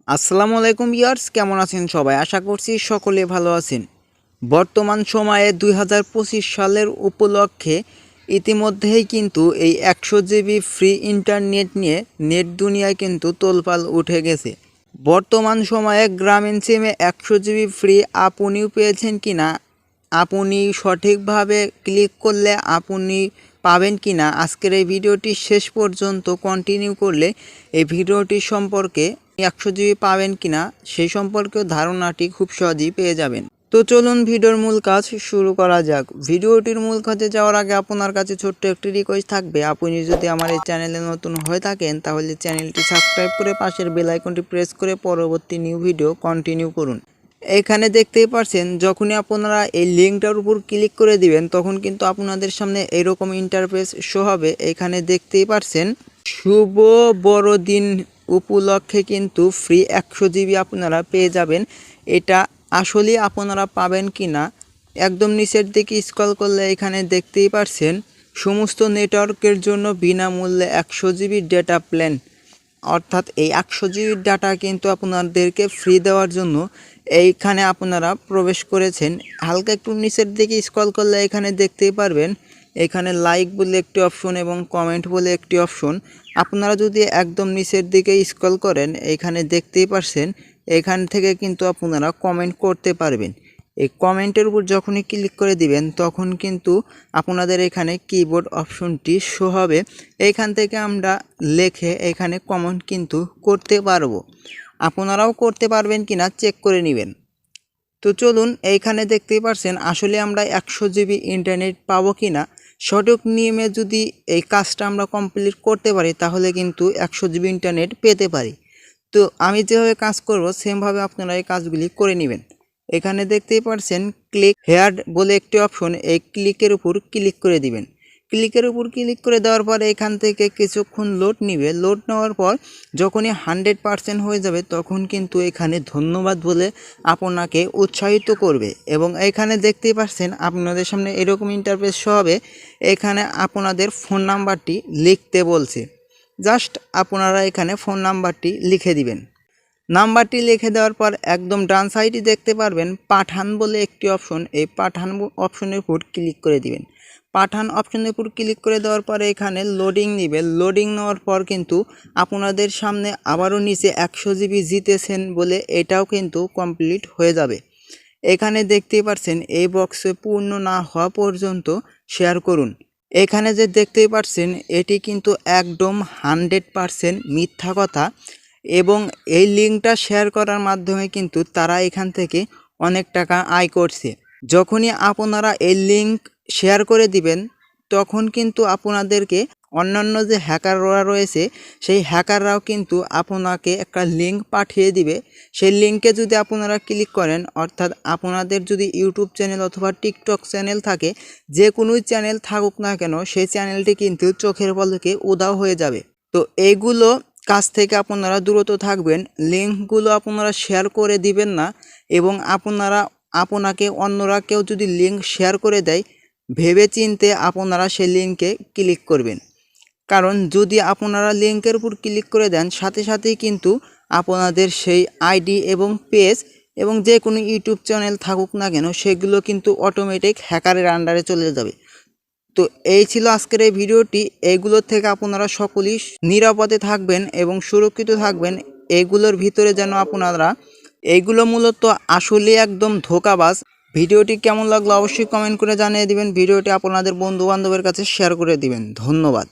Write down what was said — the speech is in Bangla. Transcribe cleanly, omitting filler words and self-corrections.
আসসালামু আলাইকুম ভিউয়ার্স, কেমন আছেন সবাই? আশা করছি সকলে ভালো আছেন। বর্তমান সময়ে ২০২৫ সালের উপলক্ষে ইতিমধ্যেই কিন্তু এই ১০০ জিবি ফ্রি ইন্টারনেট নিয়ে নেট দুনিয়ায় কিন্তু তোলপাল উঠে গেছে। বর্তমান সময়ে গ্রামীণ সিমে ১০০ জিবি ফ্রি আপনিও পেয়েছেন কিনা, আপনি সঠিকভাবে ক্লিক করলে আপনি পাবেন কিনা, আজকের এই ভিডিওটি শেষ পর্যন্ত কন্টিনিউ করলে এই ভিডিওটি সম্পর্কে ১০০ জিবি পাবেন কিনা সেই সম্পর্কেও ধারণাটি খুব সহজেই পেয়ে যাবেন। তো চলুন ভিডিওর মূল কাজ শুরু করা যাক। ভিডিওটির মূল কাজে যাওয়ার আগে আপনার কাছে ছোট্ট একটি রিকোয়েস্ট থাকবে, আপনি যদি আমার এই চ্যানেলে নতুন হয়ে থাকেন তাহলে চ্যানেলটি সাবস্ক্রাইব করে পাশের বেল আইকনটি প্রেস করে পরবর্তী নিউ ভিডিও কন্টিনিউ করুন। এখানে দেখতেই পাচ্ছেন, যখনই আপনারা এই লিঙ্কটার উপর ক্লিক করে দিবেন তখন কিন্তু আপনাদের সামনে এরকম ইন্টারফেস শো হবে। এখানে দেখতেই পাচ্ছেন শুভ বড়দিন উপলক্ষে কিন্তু ফ্রি ১০০ জিবি আপনারা পেয়ে যাবেন। এটা আসলে আপনারা পাবেন কি না, একদম নিচের দিকে স্ক্রল করলে এখানে দেখতেই পাচ্ছেন সমস্ত নেটওয়ার্কের জন্য বিনামূল্যে ১০০ জিবি ডেটা প্ল্যান, অর্থাৎ এই ১০০ জিবির ডাটা কিন্তু আপনাদেরকে ফ্রি দেওয়ার জন্য এইখানে আপনারা প্রবেশ করেছেন। হালকা একটু নিচের দিকে স্ক্রল করলে এখানে দেখতেই পারবেন এখানে লাইক বলে একটি অপশন এবং কমেন্ট বলে একটি অপশন। আপনারা যদি একদম নিচের দিকে স্ক্রল করেন এখানে দেখতেই পারছেন এখান থেকে কিন্তু আপনারা কমেন্ট করতে পারবেন। এই কমেন্টের উপর যখনই ক্লিক করে দিবেন তখন কিন্তু আপনাদের এখানে কিবোর্ড অপশনটি শো হবে। এইখান থেকে আমরা লিখে এখানে কমেন্ট কিন্তু করতে পারবো। আপনারাও করতে পারবেন কিনা চেক করে নেবেন। তো চলুন, এইখানে দেখতেই পাচ্ছেন আসলে আমরা ১০০ জিবি ইন্টারনেট পাবো কিনা। সঠিক নিয়মে যদি এই কাজটা আমরা কমপ্লিট করতে পারি তাহলে কিন্তু ১০০ জিবি ইন্টারনেট পেতে পারি। তো আমি যেভাবে কাজ করব সেমভাবে আপনারা এই কাজগুলি করে নেবেন। এখানে দেখতেই পাচ্ছেন ক্লিক হেয়ার বলে একটি অপশন, এই ক্লিকের উপর ক্লিক করে দিবেন। ক্লিকের উপর ক্লিক করে দেওয়ার পরে এখান থেকে কিছুক্ষণ লোড নিবে। লোড নেওয়ার পর যখনই 100% হয়ে যাবে তখন কিন্তু এখানে ধন্যবাদ বলে আপনাকে উৎসাহিত করবে। এবং এখানে দেখতেই পাচ্ছেন আপনাদের সামনে এরকম ইন্টারফেস শো হবে। এখানে আপনাদের ফোন নাম্বারটি লিখতে বলছে। জাস্ট আপনারা এখানে ফোন নাম্বারটি লিখে দিবেন। নাম্বারটি লিখে দেওয়ার পর একদম ডান সাইডে দেখতে পারবেন পাঠান বলে একটি অপশন, এই পাঠান অপশনের উপর ক্লিক করে দিবেন। পাঠান অপশনের উপর ক্লিক করে দেওয়ার পরে এখানে লোডিং নিবে। লোডিং নেওয়ার পর কিন্তু আপনাদের সামনে আবারও নিচে ১০০ জিবি জিতেছেন বলে এটাও কিন্তু কমপ্লিট হয়ে যাবে। এখানে দেখতেই পাচ্ছেন এই বক্সে পূর্ণ না হওয়া পর্যন্ত শেয়ার করুন। এখানে যে দেখতেই পাচ্ছেন এটি কিন্তু একদম 100% মিথ্যা কথা এবং এই লিঙ্কটা শেয়ার করার মাধ্যমে কিন্তু তারা এখান থেকে অনেক টাকা আয় করছে। যখনই আপনারা এই লিঙ্ক শেয়ার করে দিবেন তখন কিন্তু আপনাদেরকে অন্যান্য যে হ্যাকাররা রয়েছে সেই হ্যাকাররাও কিন্তু আপনাকে একটা লিঙ্ক পাঠিয়ে দিবে। সেই লিঙ্কে যদি আপনারা ক্লিক করেন, অর্থাৎ আপনাদের যদি ইউটিউব চ্যানেল অথবা টিকটক চ্যানেল থাকে, যে কোনো চ্যানেল থাকুক না কেন সেই চ্যানেলটি কিন্তু চোখের পলকে উধাও হয়ে যাবে। তো এইগুলো কাজ থেকে আপনারা দূরত থাকবেন। লিঙ্কগুলো আপনারা শেয়ার করে দিবেন না এবং আপনাকে অন্যরা কেউ যদি লিঙ্ক শেয়ার করে দেয় ভেবে চিন্তে আপনারা সেই লিঙ্কে ক্লিক করবেন। কারণ যদি আপনারা লিঙ্কের উপর ক্লিক করে দেন সাথে সাথেই কিন্তু আপনাদের সেই আইডি এবং পেজ এবং যে কোনো ইউটিউব চ্যানেল থাকুক না কেন সেগুলো কিন্তু অটোমেটিক হ্যাকারের আন্ডারে চলে যাবে। তো এই ছিল আজকের এই ভিডিওটি। এইগুলোর থেকে আপনারা সকলেই নিরাপদে থাকবেন এবং সুরক্ষিত থাকবেন। এগুলোর ভিতরে যেন আপনারা, এইগুলো মূলত আসলে একদম ধোঁকাবাজ। ভিডিওটি কেমন লাগলো অবশ্যই কমেন্ট করে জানিয়ে দিবেন। ভিডিওটি আপনাদের বন্ধু বান্ধবের কাছে শেয়ার করে দিবেন। ধন্যবাদ।